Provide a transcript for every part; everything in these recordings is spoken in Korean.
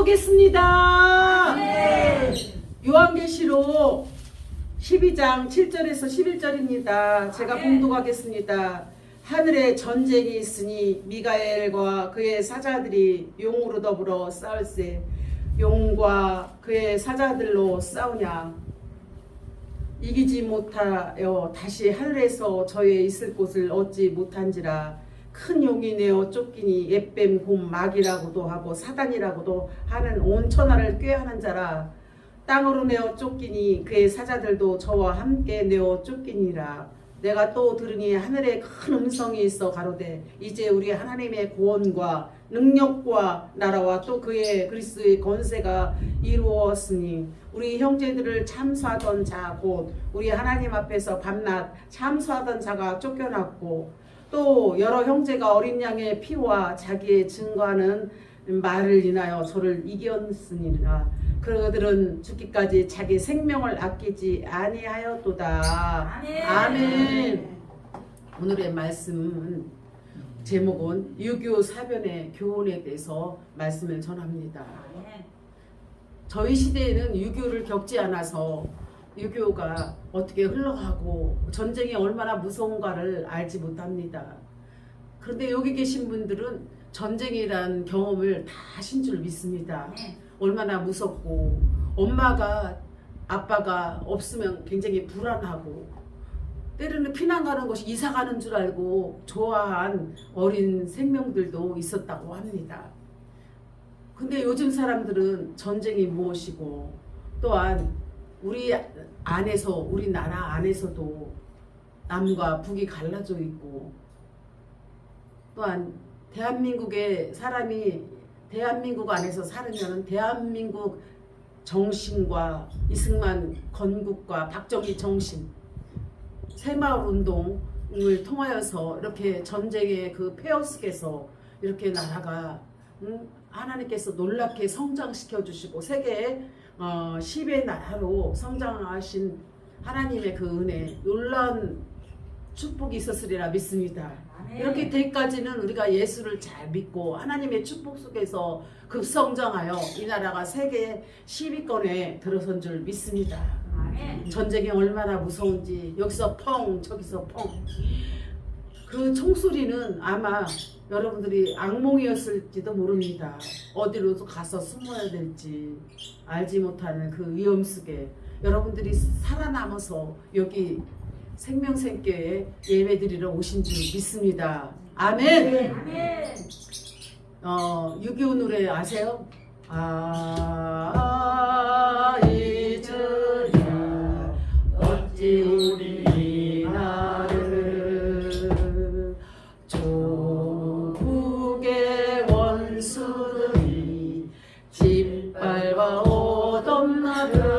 보겠습니다. 네. 요한계시록 12장 7절에서 11절입니다. 제가 봉독하겠습니다. 하늘에 전쟁이 있으니 미가엘과 그의 사자들이 용으로 더불어 싸울세. 용과 그의 사자들로 싸우냐. 이기지 못하여 다시 하늘에서 저의 있을 곳을 얻지 못한지라. 큰 용이 내어 쫓기니 옛뱀 곰 마귀라고도 하고 사단이라고도 하는 온 천하를 꾀하는 자라. 땅으로 내어 쫓기니 그의 사자들도 저와 함께 내어 쫓기니라. 내가 또 들으니 하늘에 큰 음성이 있어 가로되 이제 우리 하나님의 구원과 능력과 나라와 또 그의 그리스도의 권세가 이루어졌으니 우리 형제들을 참수하던 자 곧 우리 하나님 앞에서 밤낮 참수하던 자가 쫓겨났고 또 여러 형제가 어린 양의 피와 자기의 증거하는 말을 인하여 저를 이겼으니라. 그들은 죽기까지 자기 생명을 아끼지 아니하였도다. 아멘. 아멘. 오늘의 말씀은 제목은 유교 사변의 교훈에 대해서 말씀을 전합니다. 저희 시대에는 유교를 겪지 않아서 유교가 어떻게 흘러가고 전쟁이 얼마나 무서운가를 알지 못합니다. 그런데 여기 계신 분들은 전쟁이란 경험을 다 하신 줄 믿습니다. 얼마나 무섭고 엄마가 아빠가 없으면 굉장히 불안하고 때로는 피난 가는 것이 이사 가는 줄 알고 좋아한 어린 생명들도 있었다고 합니다. 근데 요즘 사람들은 전쟁이 무엇이고 또한 우리 안에서 우리 나라 안에서도 남과 북이 갈라져 있고 또한 대한민국의 사람이 대한민국 안에서 살으면 대한민국 정신과 이승만 건국과 박정희 정신 새마을 운동을 통하여서 이렇게 전쟁의 그 폐허 속에서 이렇게 나라가 하나님께서 놀랍게 성장시켜 주시고 세계 10의 나라로 성장하신 하나님의 그 은혜 놀라운 축복이 있었으리라 믿습니다. 이렇게 때까지는 우리가 예수를 잘 믿고 하나님의 축복 속에서 급성장하여 이 나라가 세계 10위권에 들어선 줄 믿습니다. 전쟁이 얼마나 무서운지 여기서 펑 저기서 펑. 그 총소리는 아마 여러분들이 악몽이었을지도 모릅니다. 어디로도 가서 숨어야 될지 알지 못하는 그 위험 속에 여러분들이 살아남아서 여기 생명샘교회 예배드리러 오신 줄 믿습니다. 아멘. 아멘. 6.25 노래 아세요? 잊으랴 어찌 우리 나를 조국의 원수들이 짓밟아 오던 나를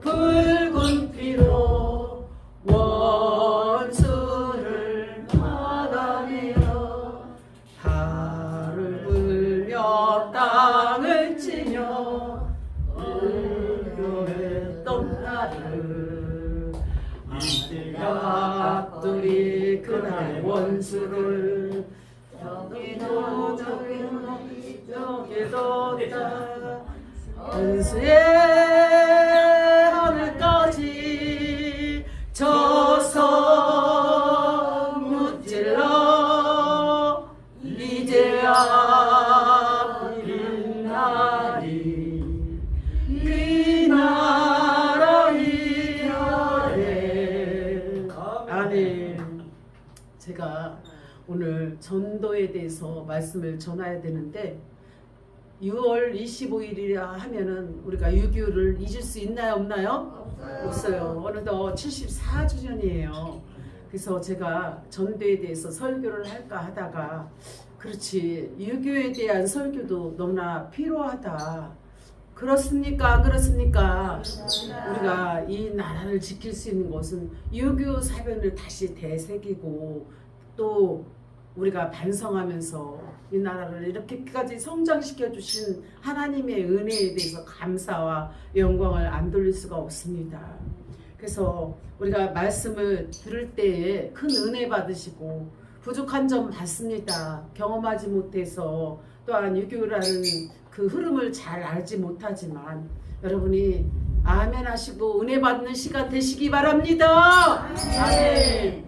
붉은 피로 원수를 받아내어 달을 불며 땅을 치며 울려했던 나를 이들이 그날 원수를 저기도 저기도 원수의 하늘까지 저서 무찔러 이제야 이른 날이 이 나라 이별에 아멘. 제가 오늘 전도에 대해서 말씀을 전해야 되는데 6월 25일이라 하면은 우리가 6.25를 잊을 수 있나요 없나요? 없어요. 어느덧 74주년이에요. 그래서 제가 전도에 대해서 설교를 할까 하다가 그렇지 6.25에 대한 설교도 너무나 필요하다. 그렇습니까? 안 그렇습니까? 우리가 이 나라를 지킬 수 있는 것은 6.25 사변을 다시 되새기고 또 우리가 반성하면서 이 나라를 이렇게까지 성장시켜 주신 하나님의 은혜에 대해서 감사와 영광을 안 돌릴 수가 없습니다. 그래서 우리가 말씀을 들을 때에 큰 은혜 받으시고 부족한 점 많습니다. 경험하지 못해서 또한 유교라는 그 흐름을 잘 알지 못하지만 여러분이 아멘 하시고 은혜 받는 시간 되시기 바랍니다. 아멘.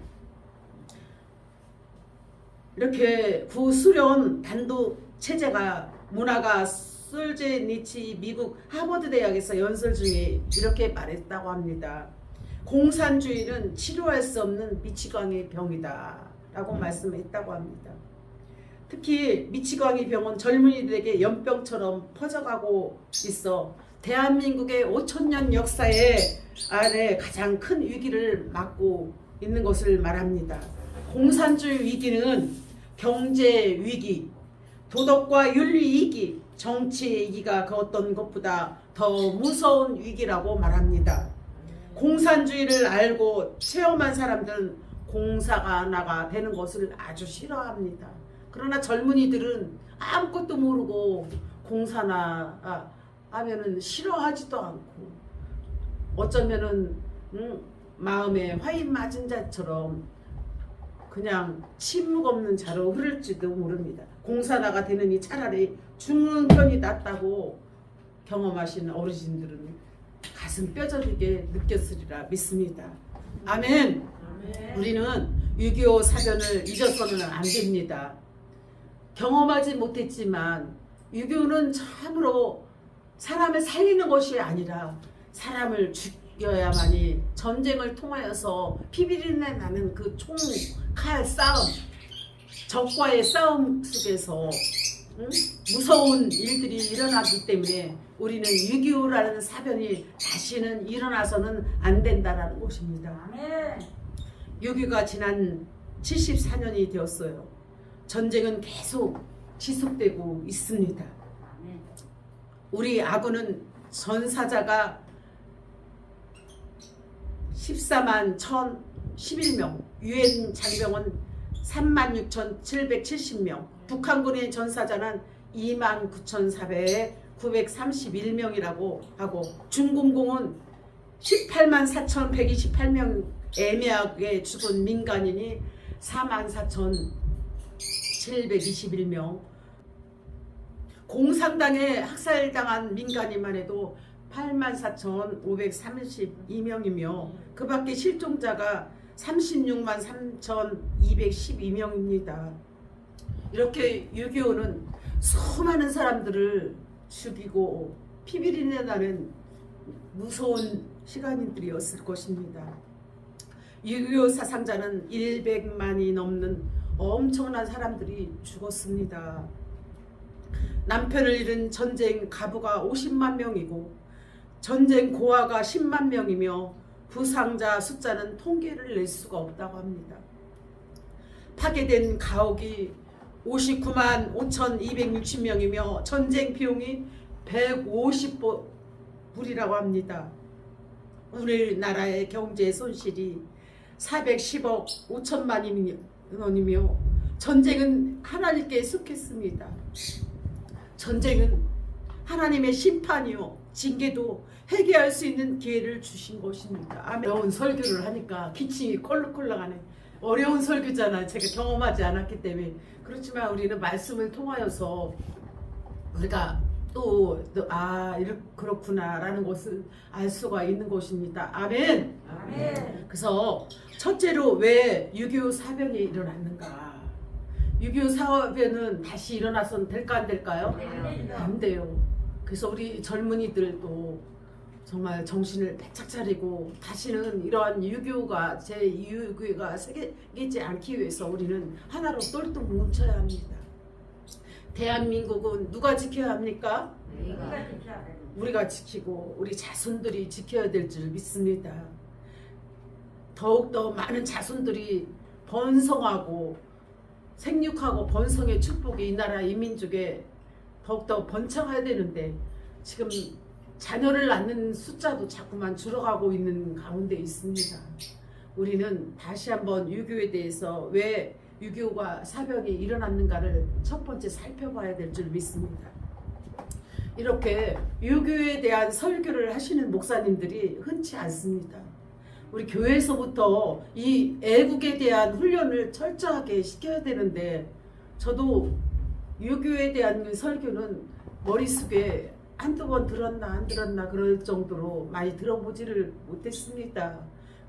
이렇게 구수련 반도 체제가 문화가 솔제니치 미국 하버드 대학에서 연설 중에 이렇게 말했다고 합니다. 공산주의는 치료할 수 없는 미치광이 병이다 라고 말씀했다고 합니다. 특히 미치광이 병은 젊은이들에게 연병처럼 퍼져가고 있어 대한민국의 5천년 역사에 안에 가장 큰 위기를 맞고 있는 것을 말합니다. 공산주의 위기는 경제 위기, 도덕과 윤리 위기, 정치 위기가 그 어떤 것보다 더 무서운 위기라고 말합니다. 공산주의를 알고 체험한 사람들은 공사관아가 되는 것을 아주 싫어합니다. 그러나 젊은이들은 아무것도 모르고 공사나 하면은 싫어하지도 않고 어쩌면은 마음에 화인 맞은 자처럼 그냥 침묵 없는 자로 흐를지도 모릅니다. 공사나가 되느니 차라리 죽는 편이 낫다고 경험하신 어르신들은 가슴 뼈저리게 느꼈으리라 믿습니다. 아멘. 우리는 6.25 사변을 잊어서는 안 됩니다. 경험하지 못했지만 6.25는 참으로 사람을 살리는 것이 아니라 사람을 죽여야만이 전쟁을 통하여서 피비린내 나는 그 총, 칼 싸움, 적과의 싸움 속에서 무서운 일들이 일어나기 때문에 우리는 6.25라는 사변이 다시는 일어나서는 안 된다는 것입니다. 6.25가 지난 74년이 되었어요. 전쟁은 계속 지속되고 있습니다. 우리 아군은 전사자가 14만 1,011명, 유엔 장병은 36,770명, 북한군의 전사자는 29,931명이라고 하고 중공공은 18만 4,128명 애매하게 죽은 민간인이 44,721명, 공산당에 학살당한 민간인만 해도 84,532명이며 그 밖에 실종자가 36만 3,212명입니다. 이렇게 6.25는 수많은 사람들을 죽이고 피비린내 나는 무서운 시간들이었을 것입니다. 6.25 사상자는 100만이 넘는 엄청난 사람들이 죽었습니다. 남편을 잃은 전쟁 가부가 50만 명이고 전쟁 고아가 10만 명이며 부상자 숫자는 통계를 낼 수가 없다고 합니다. 파괴된 가옥이 59만 5,260명이며 전쟁 비용이 150불이라고 합니다. 우리나라의 경제 손실이 410억 5천만 원이며 전쟁은 하나님께 속했습니다. 전쟁은 하나님의 심판이요 징계도 회개할 수 있는 기회를 주신 것입니다. 어려운 설교를 하니까 기침이 콜록콜록하네. 어려운 설교잖아. 제가 경험하지 않았기 때문에. 그렇지만 우리는 말씀을 통하여서 우리가 그렇구나라는 것을 알 수가 있는 것입니다. 아멘. 아멘. 그래서 첫째로 왜 6.25 사변이 일어났는가? 6.25 사변은 다시 일어나서는 될까 안 될까요? 네. 안 돼요. 그래서 우리 젊은이들도 정말 정신을 바짝 차리고 다시는 이러한 6.25가 제2.6.25가 생기지 않기 위해서 우리는 하나로 똘똘 뭉쳐야 합니다. 대한민국은 누가 지켜야 합니까? 우리가 지키고 우리 자손들이 지켜야 될 줄 믿습니다. 더욱더 많은 자손들이 번성하고 생육하고 번성의 축복이 이 나라 이 민족에 더욱더 번창해야 되는데 지금 자녀를 낳는 숫자도 자꾸만 줄어가고 있는 가운데 있습니다. 우리는 다시 한번 6.25에 대해서 왜 6.25가 사변이 일어났는가를 첫 번째 살펴봐야 될 줄 믿습니다. 이렇게 6.25에 대한 설교를 하시는 목사님들이 흔치 않습니다. 우리 교회에서부터 이 애국에 대한 훈련을 철저하게 시켜야 되는데 저도 유교에 대한 설교는 머릿속에 한두 번 들었나 안 들었나 그럴 정도로 많이 들어보지를 못했습니다.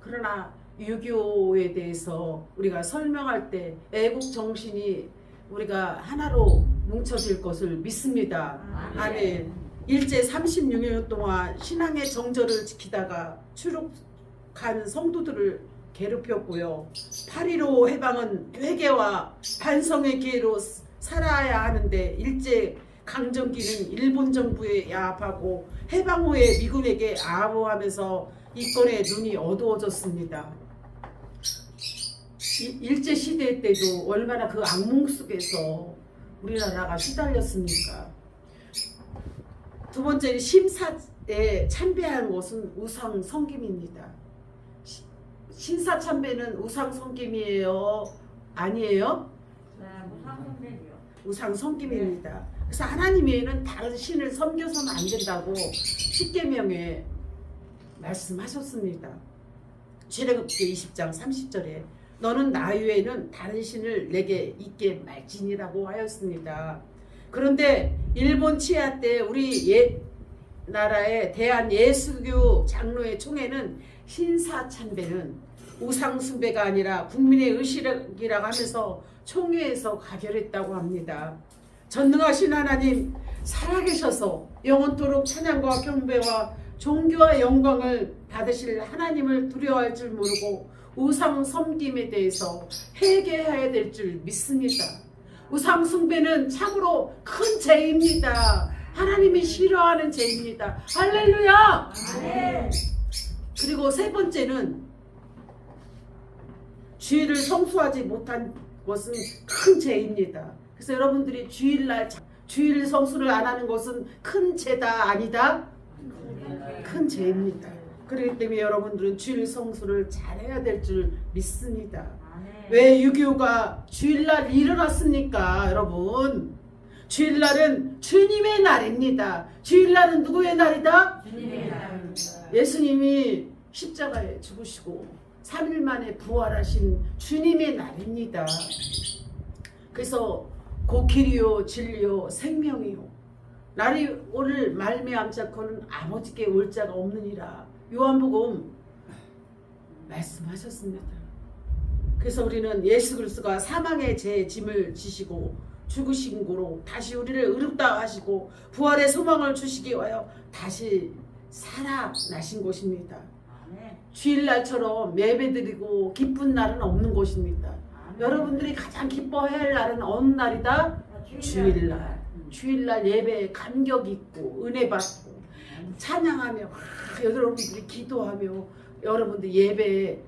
그러나 유교에 대해서 우리가 설명할 때 애국 정신이 우리가 하나로 뭉쳐질 것을 믿습니다. 아멘. 일제 36년 동안 신앙의 정절을 지키다가 추록한 성도들을 괴롭혔고요. 8.15 해방은 회개와 반성의 기회로 살아야 하는데 일제 강점기는 일본 정부에 야합하고 해방 후에 미군에게 아부하면서 이권의 눈이 어두워졌습니다. 일제 시대 때도 얼마나 그 악몽 속에서 우리나라가 시달렸습니까? 두 번째는 심사에 참배한 것은 우상 섬김입니다. 신사 참배는 우상 섬김이에요? 아니에요? 네, 우상 섬김이요. 우상 섬김입니다. 그래서 하나님 외에는 다른 신을 섬겨서는 안 된다고 십계명에 말씀하셨습니다. 출애굽기 20장 30절에 너는 나 외에는 다른 신을 내게 있게 말지니라고 하였습니다. 그런데 일본 치하 때 우리 나라의 대한예수교 장로회 총회는 신사참배는 우상숭배가 아니라 국민의 의식이라고 하면서 총회에서 가결했다고 합니다. 전능하신 하나님 살아계셔서 영원토록 찬양과 경배와 종교와 영광을 받으실 하나님을 두려워할 줄 모르고 우상 섬김에 대해서 회개해야 될 줄 믿습니다. 우상 숭배는 참으로 큰 죄입니다. 하나님이 싫어하는 죄입니다. 할렐루야! 네. 그리고 세 번째는 주일을 성수하지 못한 것은 큰 죄입니다. 그래서 여러분들이 주일 성수를 안 하는 것은 큰 죄다 아니다? 큰 죄입니다. 그렇기 때문에 여러분들은 주일 성수를 잘해야 될 줄 믿습니다. 왜 6.25가 주일날 일어났습니까? 여러분 주일날은 주님의 날입니다. 주일날은 누구의 날이다? 주님의 날입니다. 예수님이 십자가에 죽으시고 3일 만에 부활하신 주님의 날입니다. 그래서 고길이요 진리요 생명이요 날이 오늘 말미암자커는 아버지께 올 자가 없느니라 요한복음 말씀하셨습니다. 그래서 우리는 예수 그리스도가 사망의 죄의 짐을 지시고 죽으신 고로 다시 우리를 의롭다 하시고 부활의 소망을 주시기 위하여 다시 살아나신 것입니다. 주일날처럼 예배드리고 기쁜 날은 없는 것입니다. 여러분들이 가장 기뻐해야 할 날은 어느 날이다? 주일날. 주일날 예배에 감격 있고 은혜 받고 찬양하며 여러분들이 기도하며 여러분들 예배에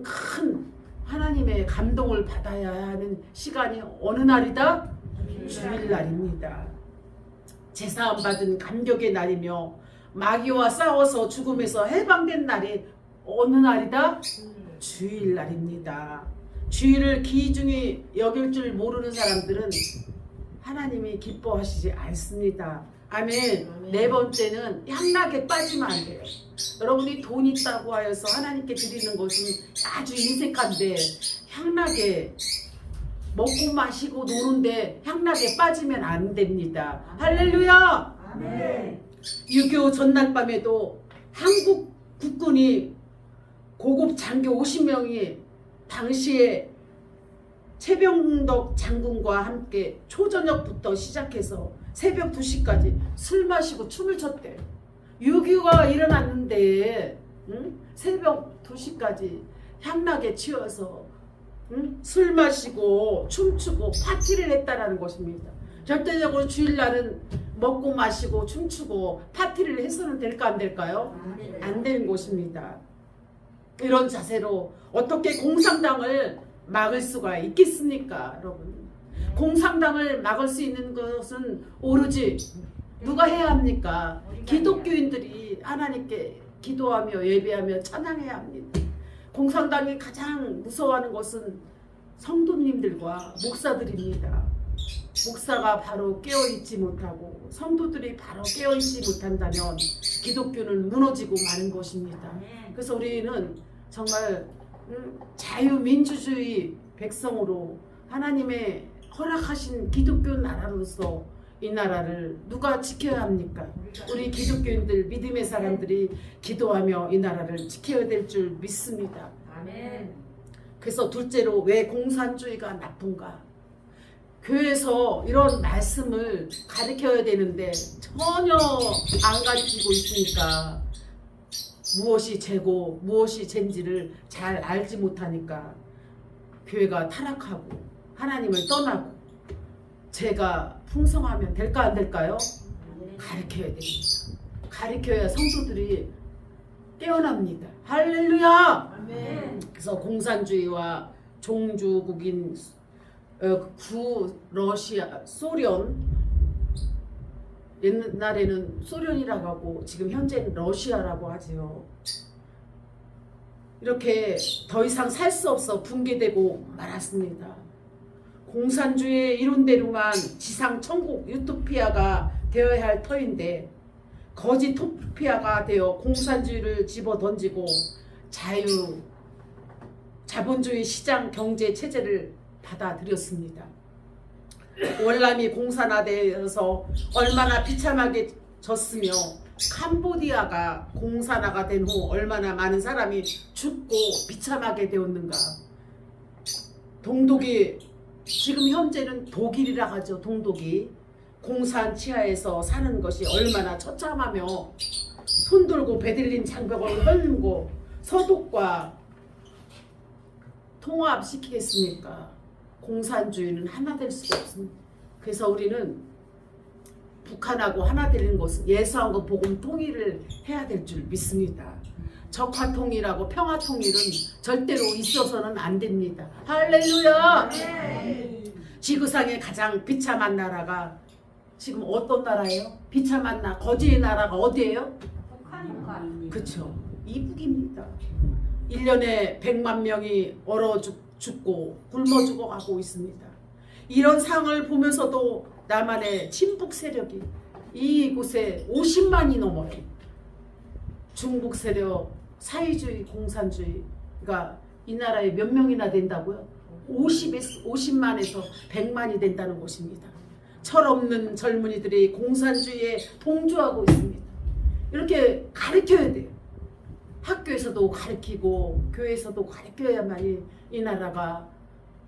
큰 하나님의 감동을 받아야 하는 시간이 어느 날이다? 주일날입니다. 제사함 받은 감격의 날이며 마귀와 싸워서 죽음에서 해방된 날이 어느 날이다? 주일날입니다. 주일을 귀중히 여길 줄 모르는 사람들은 하나님이 기뻐하시지 않습니다. 아멘. 네 번째는 향락에 빠지면 안 돼요. 여러분이 돈 있다고 하여서 하나님께 드리는 것은 아주 인색한데 향락에 먹고 마시고 노는데 향락에 빠지면 안 됩니다. 할렐루야. 아멘. 6.25 전날 밤에도 한국 국군이 고급 장교 50명이 당시에 최병덕 장군과 함께 초저녁부터 시작해서 새벽 2시까지 술 마시고 춤을 췄대. 6.25가 일어났는데 새벽 2시까지 향락에 치여서 술 마시고 춤추고 파티를 했다라는 것입니다. 절대적으로 주일날은 먹고 마시고 춤추고 파티를 해서는 될까 안 될까요? 안 되는 것입니다. 이런 자세로 어떻게 공산당을 막을 수가 있겠습니까, 여러분? 공산당을 막을 수 있는 것은 오로지 누가 해야 합니까? 기독교인들이 하나님께 기도하며 예배하며 찬양해야 합니다. 공산당이 가장 무서워하는 것은 성도님들과 목사들입니다. 목사가 바로 깨어있지 못하고 성도들이 바로 깨어있지 못한다면 기독교는 무너지고 마는 것입니다. 그래서 우리는 정말 자유민주주의 백성으로 하나님의 허락하신 기독교 나라로서 이 나라를 누가 지켜야 합니까? 우리 기독교인들, 믿음의 사람들이 기도하며 이 나라를 지켜야 될 줄 믿습니다. 아멘. 그래서 둘째로 왜 공산주의가 나쁜가? 교회에서 이런 말씀을 가르쳐야 되는데 전혀 안 가르치고 있으니까 무엇이 죄고 무엇이 죄인지를 잘 알지 못하니까 교회가 타락하고 하나님을 떠나고 죄가 풍성하면 될까 안 될까요? 가르쳐야 됩니다. 가르쳐야 성도들이 깨어납니다. 할렐루야! 아멘. 그래서 공산주의와 종주국인 구 러시아 소련, 옛날에는 소련이라고 하고 지금 현재는 러시아라고 하지요. 이렇게 더 이상 살 수 없어 붕괴되고 말았습니다. 공산주의의 이론대로만 지상 천국 유토피아가 되어야 할 터인데 거짓 토피아가 되어 공산주의를 집어 던지고 자본주의 시장 경제 체제를 받아들였습니다. 월남이 공산화되어서 얼마나 비참하게 졌으며 캄보디아가 공산화가 된 후 얼마나 많은 사람이 죽고 비참하게 되었는가. 동독이 지금 현재는 독일이라 하죠. 동독이 공산 치하에서 사는 것이 얼마나 처참하며 손들고 베들린 장벽을 헐고 서독과 통합시키겠습니까? 공산주의는 하나 될 수가 없습니다. 그래서 우리는 북한하고 하나 되는 것은 예수함과 복음 통일을 해야 될 줄 믿습니다. 적화 통일하고 평화 통일은 절대로 있어서는 안 됩니다. 할렐루야! 지구상의 가장 비참한 나라가 지금 어떤 나라예요? 비참한 나라, 거지의 나라가 어디예요? 북한. 그렇죠. 이북입니다. 1년에 100만 명이 얼어 죽고 굶어 죽어가고 있습니다. 이런 상을 보면서도 남한의 친북 세력이 이곳에 50만이 넘어요. 중북 세력, 사회주의, 공산주의가 이 나라에 몇 명이나 된다고요? 50만에서 100만이 된다는 것입니다. 철없는 젊은이들이 공산주의에 동조하고 있습니다. 이렇게 가르쳐야 돼요. 학교에서도 가르치고 교회에서도 가르쳐야만이 이 나라가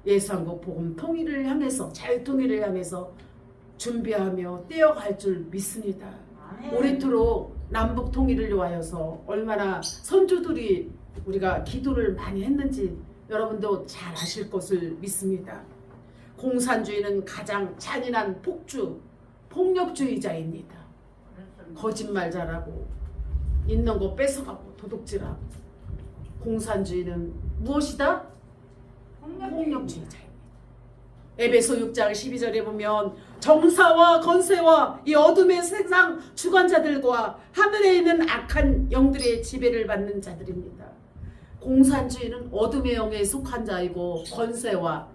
예수한국 복음 통일을 향해서 자유통일을 향해서 준비하며 뛰어갈 줄 믿습니다. 오래도록 남북 통일을 위하여서 얼마나 선조들이 우리가 기도를 많이 했는지 여러분도 잘 아실 것을 믿습니다. 공산주의는 가장 잔인한 폭력주의자입니다. 거짓말 잘하고 있는 거 뺏어가고 도둑질하고. 공산주의는 무엇이다? 폭력주의자입니다. 에베소 6장 12절에 보면 정사와 건세와 이 어둠의 세상 주관자들과 하늘에 있는 악한 영들의 지배를 받는 자들입니다. 공산주의는 어둠의 영에 속한 자이고 권세와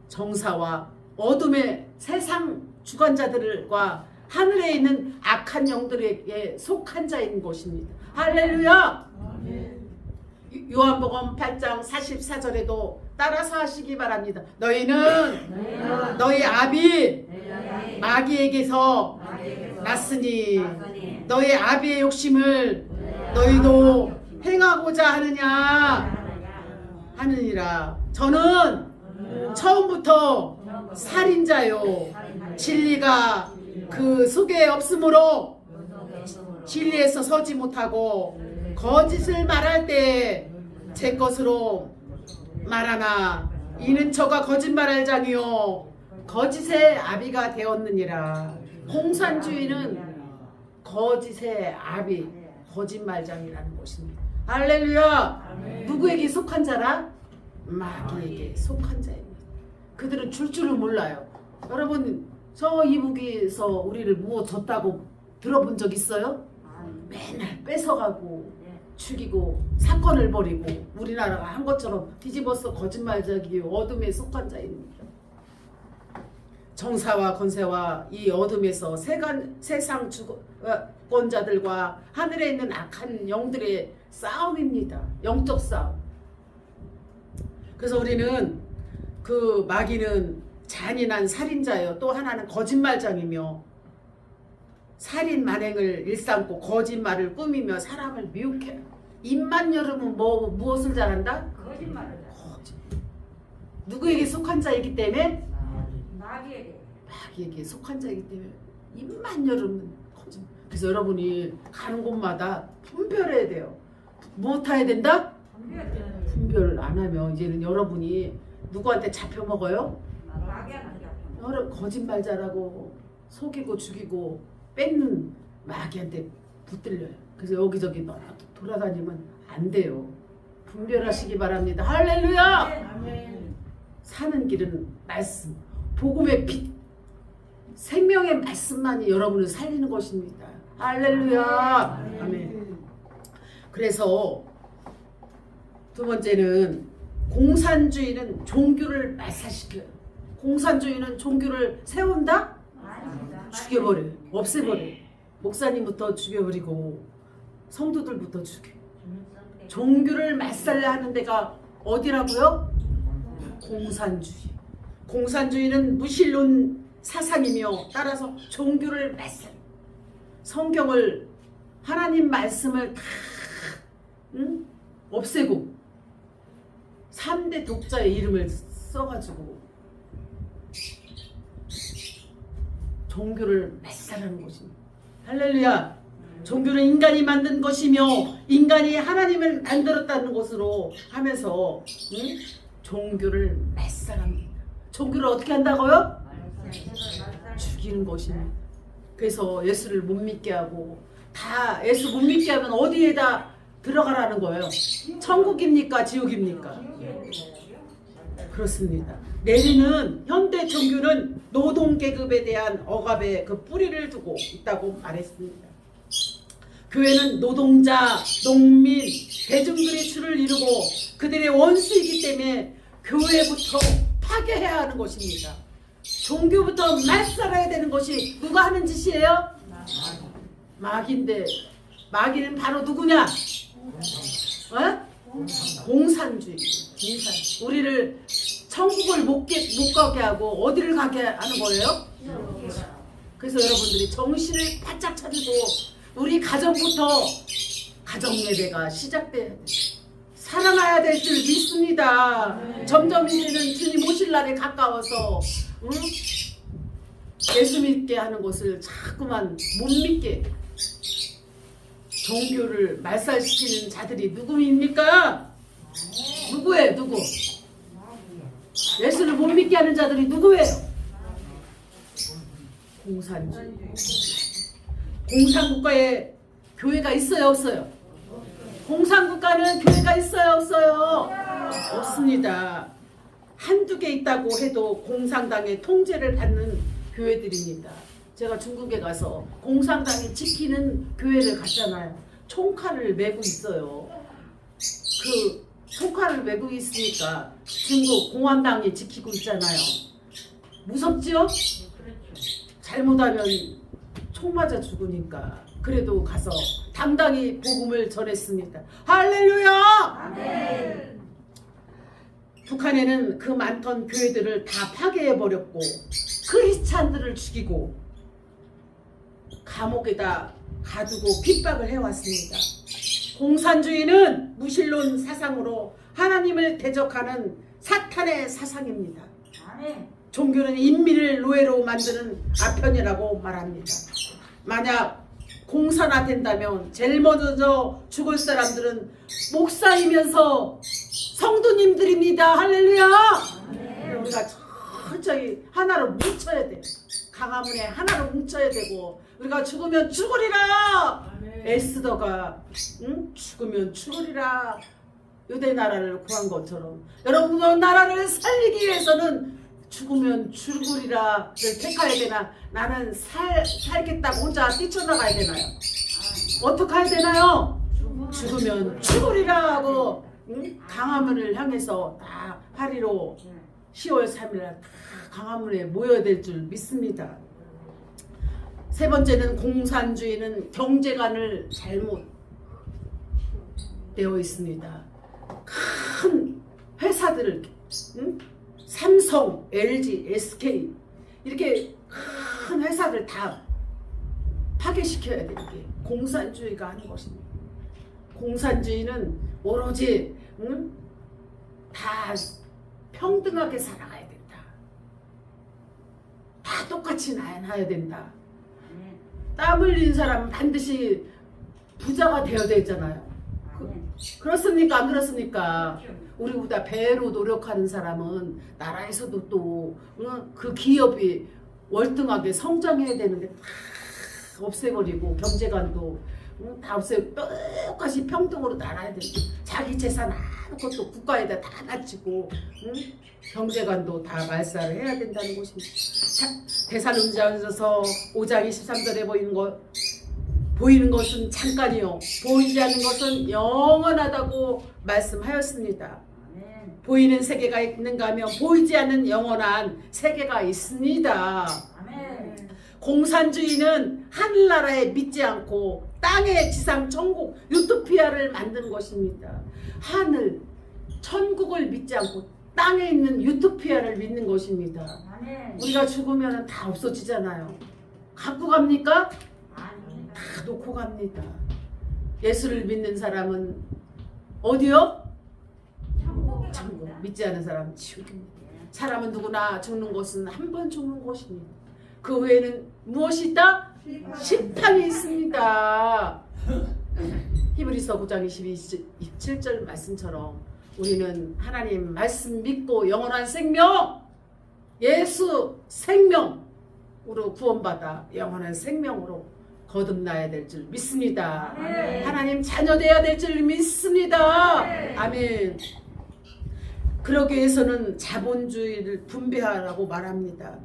정사와 어둠의 세상 주관자들과 하늘에 있는 악한 영들에게 속한 자인 것입니다. 할렐루야! 요한복음 8장 44절에도 따라서 하시기 바랍니다. 너희는 너희 아비 마귀에게서 났으니 너희 아비의 욕심을 너희도 행하고자 하느니라. 저는 처음부터 살인자요 진리가 그 속에 없으므로 진리에서 서지 못하고 거짓을 말할 때 제 것으로 말하나 이는 저가 거짓말할 자니요 거짓의 아비가 되었느니라. 공산주의는 거짓의 아비, 거짓말장이라는 것입니다. 할렐루야! 누구에게 속한 자라? 마귀에게 속한 자입니다. 그들은 줄을 몰라요. 여러분, 저 이북에서 우리를 무엇 줬다고 들어본 적 있어요? 맨날 뺏어가고 죽이고 사건을 벌이고 우리나라가 한 것처럼 뒤집어서 거짓말자기 어둠에 속한 자입니다. 정사와 건세와 이 어둠에서 세상 주권자들과 하늘에 있는 악한 영들의 싸움입니다. 영적 싸움. 그래서 우리는 그 마귀는 잔인한 살인자요. 또 하나는 거짓말장이며 살인 만행을 일삼고 거짓말을 꾸미며 사람을 미혹해. 입만 열으면 무엇을 잘한다? 거짓말을. 누구에게 속한 자이기 때문에? 마귀에게. 마귀에게 속한 자이기 때문에 입만 열으면 거짓말. 그래서 여러분이 가는 곳마다 분별해야 돼요. 무엇해야 된다? 분별을 안 하면 이제는 여러분이 누구한테 잡혀 먹어요? 마귀한테 잡혀. 여러 거짓말자라고 속이고 죽이고 뺏는 마귀한테 붙들려요. 그래서 여기저기 막 돌아다니면 안 돼요. 분별하시기 바랍니다. 할렐루야! 아멘. 사는 길은 말씀, 복음의 빛, 생명의 말씀만이 여러분을 살리는 것입니다. 할렐루야! 아멘. 그래서 두 번째는 공산주의는 종교를 말살시켜요. 공산주의는 종교를 세운다? 죽여버려요. 없애버려요. 목사님부터 죽여버리고 성도들부터 죽여요. 종교를 말살려 하는 데가 어디라고요? 공산주의. 공산주의는 무신론 사상이며 따라서 종교를 말살. 성경을 하나님 말씀을 다 없애고 3대 독자의 이름을 써가지고 종교를 말살하는 것입니다. 할렐루야. 종교는 인간이 만든 것이며 인간이 하나님을 만들었다는 것으로 하면서 종교를 말살합니다. 종교를 어떻게 한다고요? 죽이는 것입니다. 그래서 예수를 못 믿게 하고 다 예수 못 믿게 하면 어디에다 들어가라는 거예요? 천국입니까? 지옥입니까? 그렇습니다. 내리는 현대 종교는 노동계급에 대한 억압의 그 뿌리를 두고 있다고 말했습니다. 교회는 노동자, 농민, 대중들의 줄을 이루고 그들의 원수이기 때문에 교회부터 파괴해야 하는 것입니다. 종교부터 말살해야 되는 것이 누가 하는 짓이에요? 마귀인데 마귀는 바로 누구냐? 공산주의. 공산. 우리를 천국을 못 가게 하고 어디를 가게 하는 거예요? 그래서 여러분들이 정신을 바짝 차리고 우리 가정부터 가정 예배가 시작돼야 돼요. 살아나야 될 줄 믿습니다. 점점 이제는 주님 오실 날에 가까워서 예수 믿게 하는 것을 자꾸만 못 믿게 종교를 말살시키는 자들이 누구입니까? 누구예요? 누구? 예수를 못 믿게 하는 자들이 누구예요? 공산주의. 공산국가에 교회가 있어요? 없어요? 공산국가는 교회가 있어요? 없어요? 없습니다. 한두 개 있다고 해도 공산당의 통제를 받는 교회들입니다. 제가 중국에 가서 공산당이 지키는 교회를 갔잖아요. 총칼을 메고 있어요. 그 총칼을 메고 있으니까 중국 공산당이 지키고 있잖아요. 무섭지요? 잘못하면 총 맞아 죽으니까. 그래도 가서 당당히 복음을 전했습니다. 할렐루야! 아멘. 북한에는 그 많던 교회들을 다 파괴해버렸고 크리스찬들을 죽이고 감옥에다 가두고 핍박을 해왔습니다. 공산주의는 무신론 사상으로 하나님을 대적하는 사탄의 사상입니다. 아멘. 종교는 인민을 노예로 만드는 아편이라고 말합니다. 만약 공산화된다면 제일 먼저 죽을 사람들은 목사이면서 성도님들입니다. 할렐루야! 우리가 철저히 하나로 뭉쳐야 돼요. 강화문에 하나로 뭉쳐야 되고 우리가 죽으면 죽으리라. 에스더가 죽으면 죽으리라. 유대 나라를 구한 것처럼 여러분도 나라를 살리기 위해서는 죽으면 죽으리라를 택해야 되나? 나는 살겠다고 혼자 뛰쳐나가야 되나요? 어떻게 해야 되나요? 죽으면 죽으리라 하고 강화문을 향해서 다 파리로 10월 3일 날 다 강화문에 모여야 될 줄 믿습니다. 세 번째는 공산주의는 경제관을 잘못 되어 있습니다. 큰 회사들을 삼성, LG, SK 이렇게 큰 회사들 다 파괴시켜야 되는 게 공산주의가 하는 것입니다. 공산주의는 오로지 다 평등하게 살아가야 된다. 다 똑같이 나야 된다. 아멘. 땀 흘린 사람은 반드시 부자가 되어야 되잖아요. 아멘. 그렇습니까? 안 그렇습니까? 그렇죠. 우리보다 배로 노력하는 사람은 나라에서도 또 그 기업이 월등하게 성장해야 되는데 다 없애버리고 경제관도 다 없애고 똑같이 평등으로 나눠야 되고 자기 재산 아무것도 국가에다 다 바치고 경제관도 다 말살을 해야 된다는 것입니다. 데살로니가전서 5장 23절에 보이는 것은 잠깐이요 보이지 않는 것은 영원하다고 말씀하였습니다. 아멘. 보이는 세계가 있는가 하면 보이지 않는 영원한 세계가 있습니다. 아멘. 공산주의는 하늘나라에 믿지 않고 땅의 지상 천국 유토피아를 만드는 것입니다. 하늘 천국을 믿지 않고 땅에 있는 유토피아를 믿는 것입니다. 아멘. 우리가 죽으면 다 없어지잖아요. 갖고 갑니까? 아멘. 다 놓고 갑니다. 예수를 믿는 사람은 어디요? 천국에 천국. 갑니다. 믿지 않는 사람은 지옥입니다. 사람은 누구나 죽는 것은 한 번 죽는 것입니다. 그 외에는 무엇이 있다? 심판이 있습니다. 히브리서 9장 27절 말씀처럼 우리는 하나님 말씀 믿고 영원한 생명, 예수 생명으로 구원받아 영원한 생명으로 거듭나야 될 줄 믿습니다. 아멘. 하나님 자녀 되어야 될 줄 믿습니다. 아멘. 아멘. 그러기 위해서는 자본주의를 분배하라고 말합니다.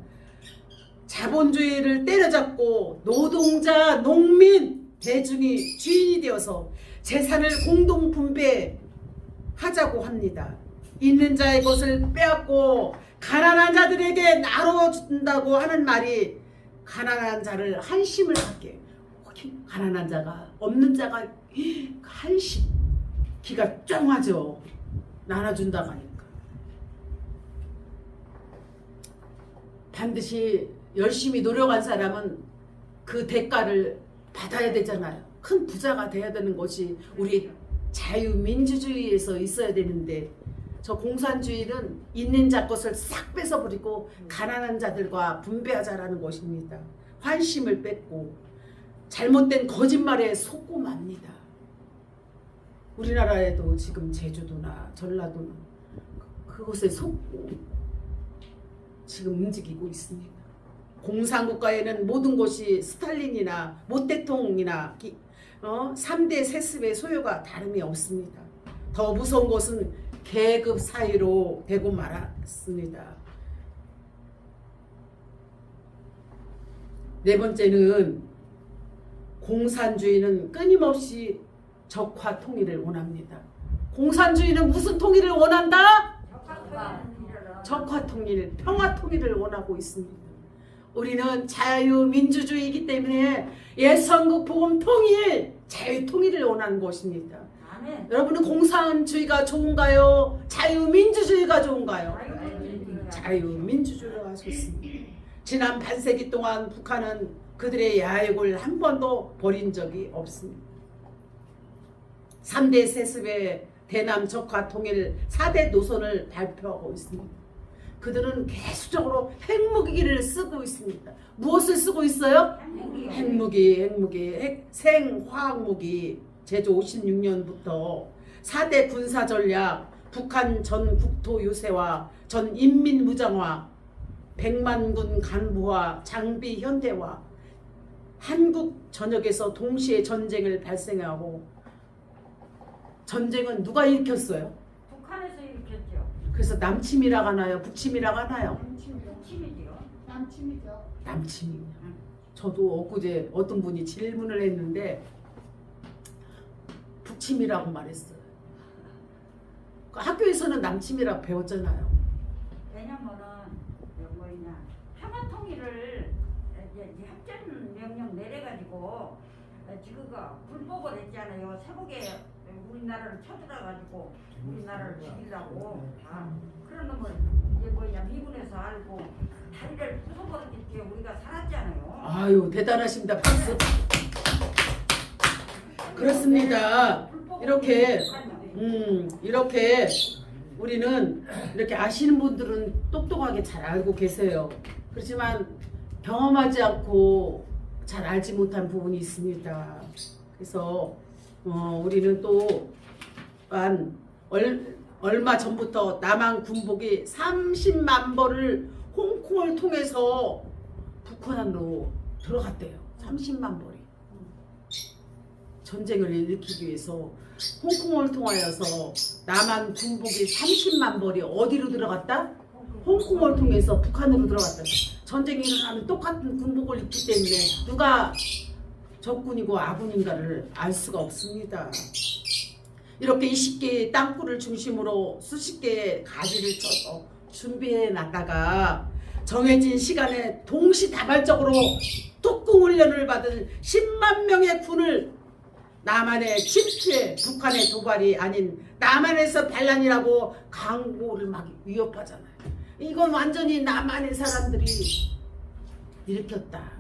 자본주의를 때려잡고 노동자, 농민, 대중이 주인이 되어서 재산을 공동 분배하자고 합니다. 있는 자의 것을 빼앗고 가난한 자들에게 나눠준다고 하는 말이 가난한 자를 한심을 하게. 가난한 자가 없는 자가 한심 기가 쫑하죠. 나눠준다고 하니까. 반드시 열심히 노력한 사람은 그 대가를 받아야 되잖아요. 큰 부자가 돼야 되는 것이 우리 자유민주주의에서 있어야 되는데 저 공산주의는 있는 자 것을 싹 뺏어버리고 가난한 자들과 분배하자라는 것입니다. 환심을 뺏고 잘못된 거짓말에 속고 맙니다. 우리나라에도 지금 제주도나 전라도는 그것에 속고 지금 움직이고 있습니다. 공산국가에는 모든 것이 스탈린이나 모택동이나 3대 세습의 소요가 다름이 없습니다. 더 무서운 것은 계급 사이로 되고 말았습니다. 네 번째는 공산주의는 끊임없이 적화 통일을 원합니다. 공산주의는 무슨 통일을 원한다? 적화 통일, 평화 통일을 원하고 있습니다. 우리는 자유민주주의이기 때문에 예선국 복음 통일, 자유 통일을 원하는 것입니다. 아멘. 여러분은 공산주의가 좋은가요? 자유민주주의가 좋은가요? 자유민주주의가. 자유민주주의가 좋습니다. 지난 반세기 동안 북한은 그들의 야욕을 한 번도 버린 적이 없습니다. 3대 세습의 대남 적화 통일 4대 노선을 발표하고 있습니다. 그들은 계속적으로 핵무기를 쓰고 있습니다. 무엇을 쓰고 있어요? 핵무기, 생화학무기 제조 56년부터 4대 군사전략, 북한 전 국토 요새화, 전 인민무장화, 100만군 간부화, 장비 현대화, 한국 전역에서 동시에 전쟁을 발생하고 전쟁은 누가 일으켰어요? 북한에서 일으켰죠. 그래서 남침이라고 하나요? 북침이라고 하나요? 북침이지요. 남침이죠. 남침이요. 저도 엊그제 어떤 분이 질문을 했는데 북침이라고 말했어요. 그 학교에서는 남침이라고 배웠잖아요. 왜냐면은 뭐냐 평화 통일을 이제 협전 명령 내려가지고 지그가 불복을 했잖아요. 세국의 우리나라를 쳐들어가지고 우리나라를 죽이려고 그런 놈을 이제 뭐냐 미군에서 알고 다리를 부숴버리기 우리가 살았잖아요. 아유 대단하십니다. 박수. 그렇습니다. 이렇게 이렇게 우리는 이렇게 아시는 분들은 똑똑하게 잘 알고 계세요. 그렇지만 경험하지 않고 잘 알지 못한 부분이 있습니다. 그래서 우리는 또한 얼마 전부터 남한 군복이 30만 벌을 홍콩을 통해서 북한으로 들어갔대요. 30만 벌이. 전쟁을 일으키기 위해서 홍콩을 통하여서 남한 군복이 30만 벌이 어디로 들어갔다? 홍콩을 통해서 북한으로 들어갔다. 전쟁이 일어나면 똑같은 군복을 입기 때문에 누가 적군이고 아군인가를 알 수가 없습니다. 이렇게 20개의 땅굴을 중심으로 수십 개의 가지를 쳐서 준비해 놨다가 정해진 시간에 동시다발적으로 특공훈련을 받은 10만 명의 군을 남한의 침투에 북한의 도발이 아닌 남한에서 반란이라고 강고를 막 위협하잖아요. 이건 완전히 남한의 사람들이 일으켰다.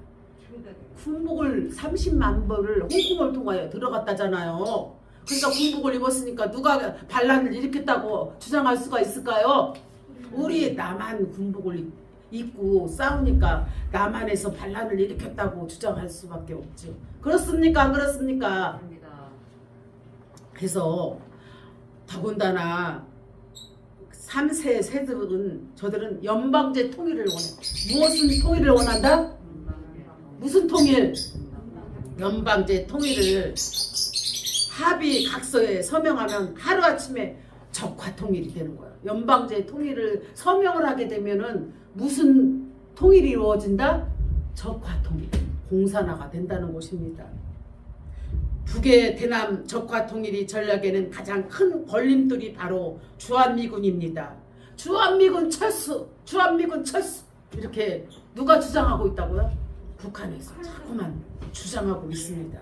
군복을 30만 벌을 홍콩을 통하여 들어갔다잖아요. 그러니까 군복을 입었으니까 누가 반란을 일으켰다고 주장할 수가 있을까요? 우리 남한 군복을 입고 싸우니까 남한에서 반란을 일으켰다고 주장할 수밖에 없죠. 그렇습니까? 안 그렇습니까? 그래서 더군다나 3세 세들은 저들은 연방제 통일을 원해. 무엇은 통일을 원한다? 무슨 통일? 연방제 통일을 합의 각서에 서명하면 하루아침에 적화 통일이 되는 거예요. 연방제 통일을 서명을 하게 되면은 무슨 통일이 이루어진다? 적화 통일, 공산화가 된다는 것입니다. 북의 대남 적화 통일이 전략에는 가장 큰 걸림돌이 바로 주한미군입니다. 주한미군 철수, 주한미군 철수 이렇게 누가 주장하고 있다고요? 북한에서 자꾸만 주장하고 있습니다.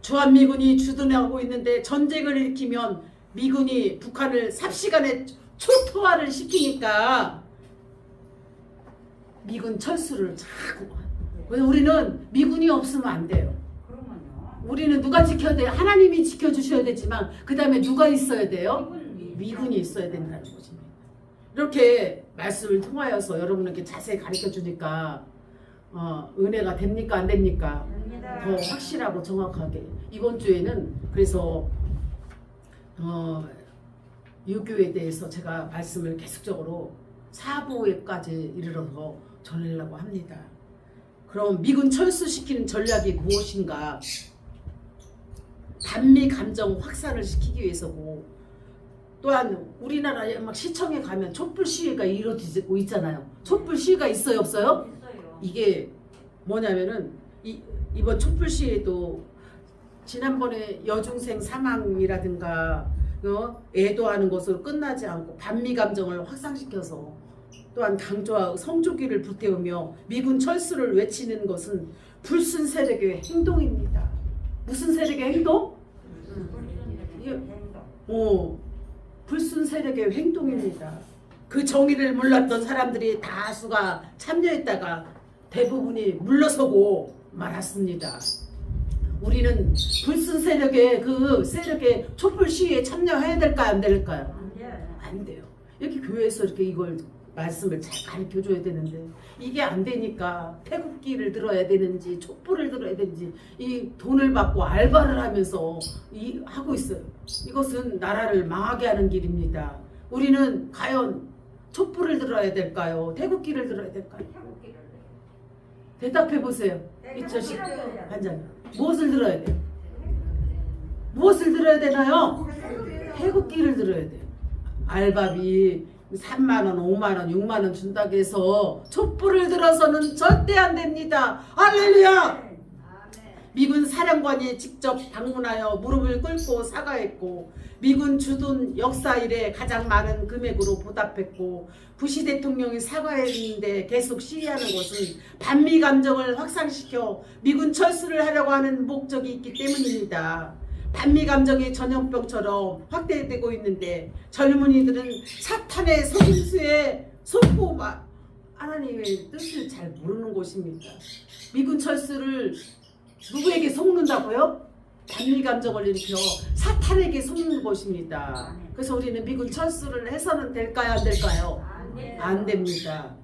주한미군이 주둔하고 있는데 전쟁을 일으키면 미군이 북한을 삽시간에 초토화를 시키니까 미군 철수를 자꾸. 그래서 우리는 미군이 없으면 안 돼요. 우리는 누가 지켜야 돼요? 하나님이 지켜주셔야 되지만 그 다음에 누가 있어야 돼요? 미군이 있어야 된다는 것입니다. 이렇게 말씀을 통하여서 여러분에게 자세히 가르쳐 주니까 은혜가 됩니까? 안 됩니까? 더 확실하고 정확하게. 이번 주에는 그래서 유교에 대해서 제가 말씀을 계속적으로 4부에까지 이르러서 전하려고 합니다. 그럼 미군 철수시키는 전략이 무엇인가? 반미 감정 확산을 시키기 위해서고, 또한 우리나라에 막 시청에 가면 촛불 시위가 이루어지고 있잖아요. 촛불 시위가 있어요, 없어요? 이게 뭐냐면은 이번 촛불 시위도 지난번에 여중생 사망이라든가 애도하는 것으로 끝나지 않고 반미 감정을 확산시켜서 또한 강조와 성조기를 불태우며 미군 철수를 외치는 것은 불순 세력의 행동입니다. 무슨 세력의 행동? 불순 세력의 행동입니다. 그 정의를 몰랐던 사람들이 다수가 참여했다가 대부분이 물러서고 말았습니다. 우리는 불순 세력의 그 세력의 촛불 시위에 참여해야 될까요? 안 될까요? 안 돼요. 이렇게 교회에서 이렇게 이걸 말씀을 잘 가르쳐 줘야 되는데 이게 안 되니까 태극기를 들어야 되는지 촛불을 들어야 되는지 이 돈을 받고 알바를 하면서 하고 있어요. 이것은 나라를 망하게 하는 길입니다. 우리는 과연 촛불을 들어야 될까요? 태극기를 들어야 될까요? 대답해 보세요. 이철식 반장 무엇을 들어야 돼요? 무엇을 들어야 되나요? 태극기를 들어야 돼요. 알바비 3만원, 5만원, 6만원 준다고 해서 촛불을 들어서는 절대 안 됩니다. 할렐루야! 미군 사령관이 직접 방문하여 무릎을 꿇고 사과했고 미군 주둔 역사 이래 가장 많은 금액으로 보답했고 부시 대통령이 사과했는데 계속 시위하는 것은 반미 감정을 확산시켜 미군 철수를 하려고 하는 목적이 있기 때문입니다. 반미 감정이 전염병처럼 확대되고 있는데 젊은이들은 사탄의 속임수에 속고 하나님의 뜻을 잘 모르는 것입니다. 미군 철수를 누구에게 속는다고요? 반미 감정을 일으켜 사탄에게 속는 것입니다. 그래서 우리는 미군 철수를 해서는 될까요? 안 될까요? 안 됩니다.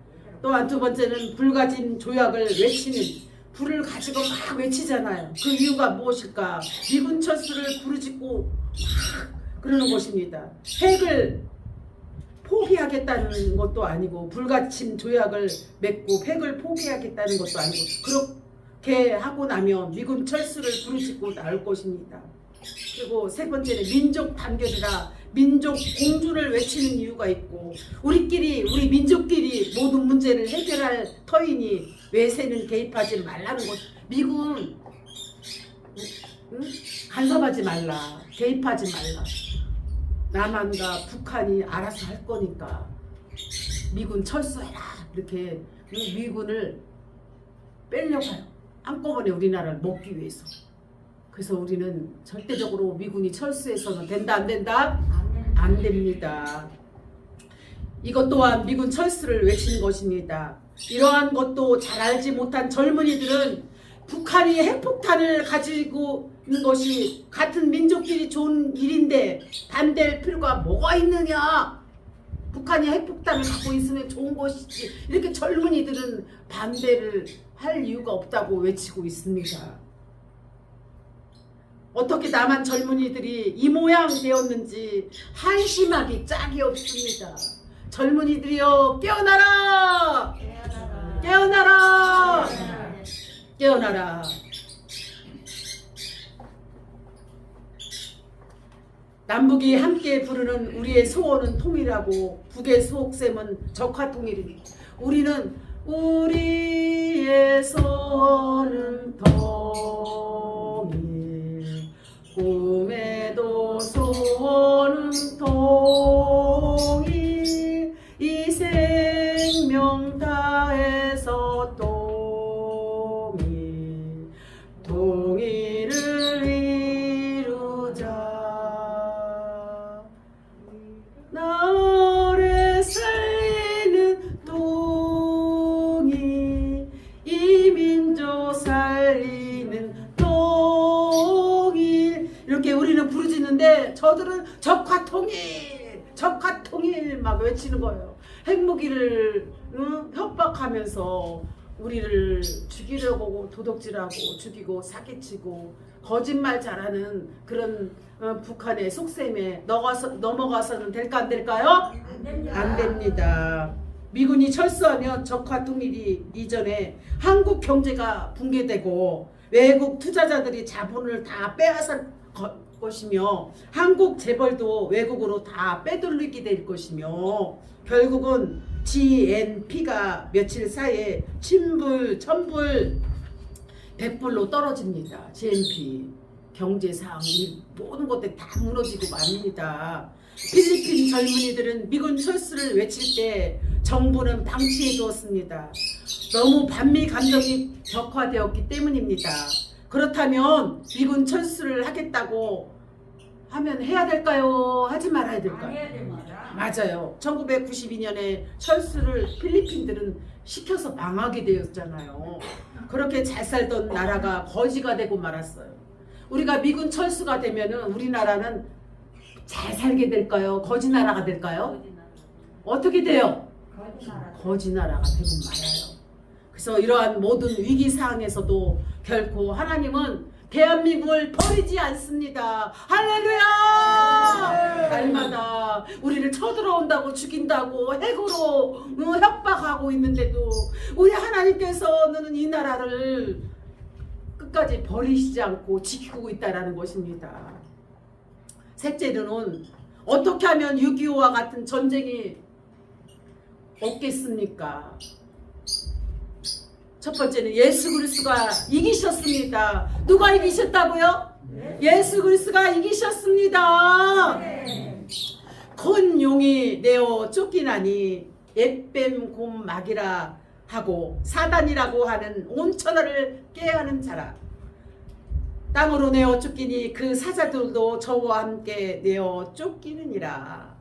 또한 두 번째는 불가진 조약을 외치는, 불을 가지고 막 외치잖아요. 그 이유가 무엇일까? 미군 철수를 부르짖고 막 그러는 것입니다. 핵을 포기하겠다는 것도 아니고, 불가침 조약을 맺고 핵을 포기하겠다는 것도 아니고, 그렇게 하고 나면 미군 철수를 부르짖고 나올 것입니다. 그리고 세 번째는 민족 단결이라 민족 공주를 외치는 이유가 있고, 우리 민족끼리 모든 문제를 해결할 터이니 외세는 개입하지 말라는 것. 미군 간섭하지 말라, 개입하지 말라. 남한과 북한이 알아서 할 거니까 미군 철수해라, 이렇게 미군을 빼려고 해요. 한꺼번에 우리나라를 먹기 위해서. 그래서 우리는 절대적으로 미군이 철수해서는 된다, 안 된다? 안 됩니다. 이것 또한 미군 철수를 외치는 것입니다. 이러한 것도 잘 알지 못한 젊은이들은 북한이 핵폭탄을 가지고 있는 것이 같은 민족끼리 좋은 일인데 반대할 필요가 뭐가 있느냐? 북한이 핵폭탄을 갖고 있으면 좋은 것이지. 이렇게 젊은이들은 반대를 할 이유가 없다고 외치고 있습니다. 어떻게 남한 젊은이들이 이 모양 되었는지 한심하기 짝이 없습니다. 젊은이들이여, 깨어나라! 깨어나라! 깨어나라! 남북이 함께 부르는 우리의 소원은 통일하고 북의 속셈은 적화통일이니 우리는 우리의 소원은 통일, 꿈에도 소원은 통일, 이 생명 다해서 통일, 통일을 이루자. 나를 살리는 통일, 이 민족 살리는 통일, 이렇게 우리는 부르짖는데 저들은 적화통일, 적화통일 막 외치는 거예요. 핵무기를 협박하면서 우리를 죽이려고 도둑질하고 죽이고 사기치고 거짓말 잘하는 그런 북한의 속셈에 넘어가서는 될까 안 될까요? 안 됩니다. 미군이 철수하면 적화통일이 이전에 한국 경제가 붕괴되고 외국 투자자들이 자본을 다 빼앗을 것이며 한국 재벌도 외국으로 다 빼돌리게 될 것이며 결국은 GNP가 며칠 사이에 천불 100불로 떨어집니다. GNP 경제 상황이 모든 것들이 다 무너지고 맙니다. 필리핀 젊은이들은 미군 철수를 외칠 때 정부는 방치해 두었습니다. 너무 반미 감정이 격화되었기 때문입니다. 그렇다면 미군 철수를 하겠다고 하면 해야 될까요? 하지 말아야 될까요? 해야 됩니다. 맞아요. 1992년에 철수를 필리핀들은 시켜서 망하게 되었잖아요. 그렇게 잘 살던 나라가 거지가 되고 말았어요. 우리가 미군 철수가 되면은 우리나라는 잘 살게 될까요? 거지 나라가 될까요? 어떻게 돼요? 거지 나라가 되고 말아요. 그래서 이러한 모든 위기 상황에서도 결코 하나님은 대한민국을 버리지 않습니다. 할렐루야! 날마다 우리를 쳐들어온다고 죽인다고 핵으로 협박하고 있는데도 우리 하나님께서는 이 나라를 끝까지 버리시지 않고 지키고 있다는 것입니다. 셋째로는 어떻게 하면 6.25와 같은 전쟁이 없겠습니까? 첫 번째는 예수 그리스도가 이기셨습니다. 누가 이기셨다고요? 예수 그리스도가 이기셨습니다. 큰 용이 내어 쫓기나니 옛뱀 곰막이라 하고 사단이라고 하는 온 천하를 깨하는 자라. 땅으로 내어 쫓기니 그 사자들도 저와 함께 내어 쫓기느니라.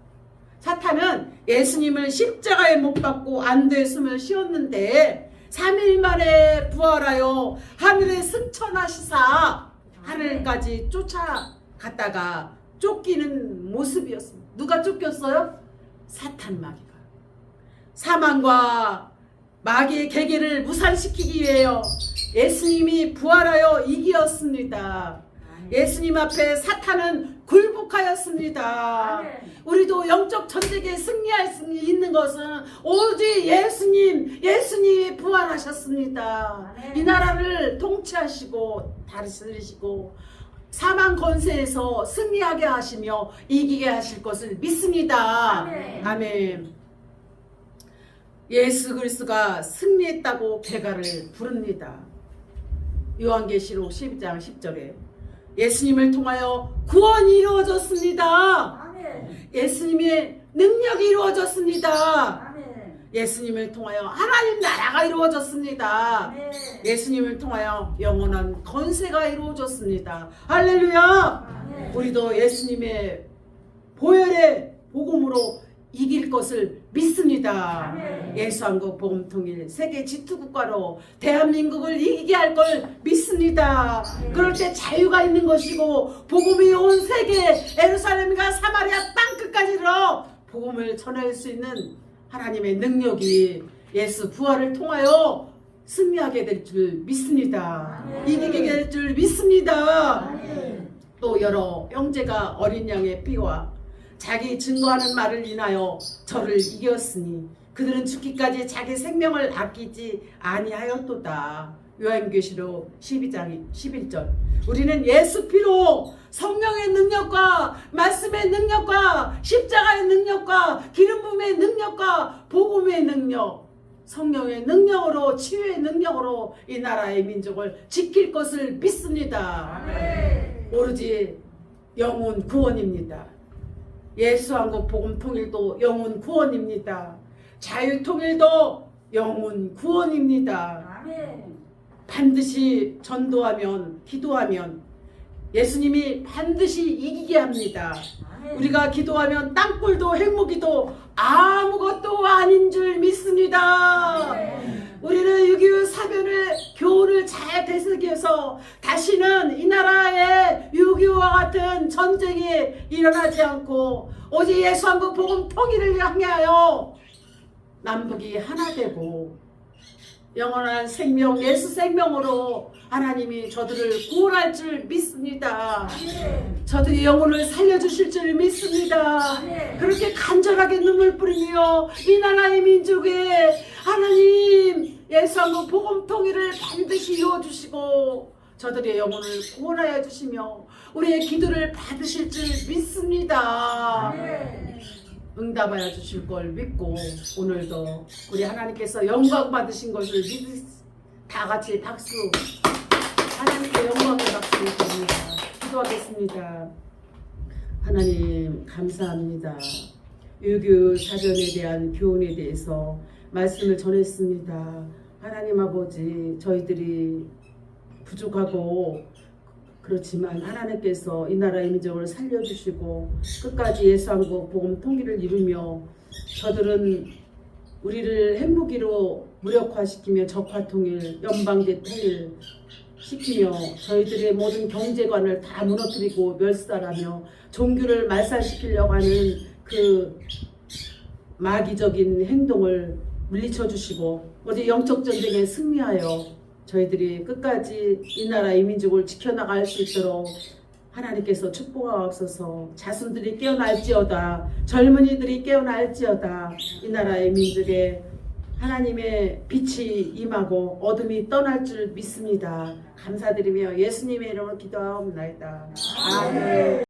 사탄은 예수님을 십자가에 못 박고 안되에 숨을 쉬었는데 3일 만에 부활하여 하늘에 승천하시사 하늘까지 쫓아갔다가 쫓기는 모습이었습니다. 누가 쫓겼어요? 사탄 마귀가. 사망과 마귀의 계계를 무산시키기 위하여 예수님이 부활하여 이기었습니다. 예수님 앞에 사탄은 굴복하였습니다. 우리도 영적 전쟁에 승리할 수 있는 것은 오직 예수님이 부활하셨습니다. 이 나라를 통치하시고 다스리시고 사망 권세에서 승리하게 하시며 이기게 하실 것을 믿습니다. 아멘. 예수 그리스도가 승리했다고 개가를 부릅니다. 요한계시록 12장 10절에 예수님을 통하여 구원이 이루어졌습니다. 예수님의 능력이 이루어졌습니다. 예수님을 통하여 하나님 나라가 이루어졌습니다. 예수님을 통하여 영원한 건세가 이루어졌습니다. 할렐루야. 우리도 예수님의 보혈의 복음으로 이길 것을 믿습니다. 예수한국 복음통일 세계 지투국가로 대한민국을 이기게 할 걸 믿습니다. 그럴 때 자유가 있는 것이고 복음이 온 세계 예루살렘과 사마리아 땅끝까지로 복음을 전할 수 있는 하나님의 능력이 예수 부활을 통하여 승리하게 될 줄 믿습니다. 이기게 될 줄 믿습니다. 또 여러 형제가 어린 양의 피와 자기 증거하는 말을 인하여 저를 이겼으니 그들은 죽기까지 자기 생명을 아끼지 아니하였도다. 요한계시록 12장 11절. 우리는 예수 피로 성령의 능력과 말씀의 능력과 십자가의 능력과 기름 부음의 능력과 복음의 능력, 성령의 능력으로 치유의 능력으로 이 나라의 민족을 지킬 것을 믿습니다. 오로지 영혼 구원입니다. 예수한국 복음 통일도 영혼 구원입니다. 자유 통일도 영혼 구원입니다. 반드시 전도하면 기도하면 예수님이 반드시 이기게 합니다. 우리가 기도하면 땅굴도 핵무기도 아무것도 아닌 줄 믿습니다. 우리는 6.25 사변의 교훈을 잘 되새겨서 다시는 이 나라에 6.25와 같은 전쟁이 일어나지 않고 오직 예수한국 복음 통일을 향하여 남북이 하나 되고 영원한 생명 예수 생명으로 하나님이 저들을 구원할 줄 믿습니다. 저들이 영혼을 살려주실 줄 믿습니다. 그렇게 간절하게 눈물 뿌리며 이 나라의 민족에 하나님 예수한국 복음 통일을 반드시 이루어주시고 저들의 영혼을 구원하여 주시며 우리의 기도를 받으실 줄 믿습니다. 응답하여 주실 걸 믿고 오늘도 우리 하나님께서 영광 받으신 것을 다 같이 박수, 하나님께 영광의 박수를 드립니다. 기도하겠습니다. 하나님 감사합니다. 유교 사전에 대한 교훈에 대해서 말씀을 전했습니다. 하나님 아버지, 저희들이 부족하고 그렇지만 하나님께서 이 나라의 민족을 살려주시고 끝까지 예수한국 복음 통일을 이루며 저들은 우리를 핵무기로 무력화시키며 적화통일, 연방제 통일 시키며 저희들의 모든 경제관을 다 무너뜨리고 멸살하며 종교를 말살시키려고 하는 그 마귀적인 행동을 물리쳐 주시고 어제 영적 전쟁에 승리하여 저희들이 끝까지 이 나라의 민족을 지켜나갈 수 있도록 하나님께서 축복하옵소서. 자손들이 깨어날지어다, 젊은이들이 깨어날지어다, 이 나라의 민족에 하나님의 빛이 임하고 어둠이 떠날 줄 믿습니다. 감사드리며 예수님의 이름으로 기도하옵나이다. 아멘.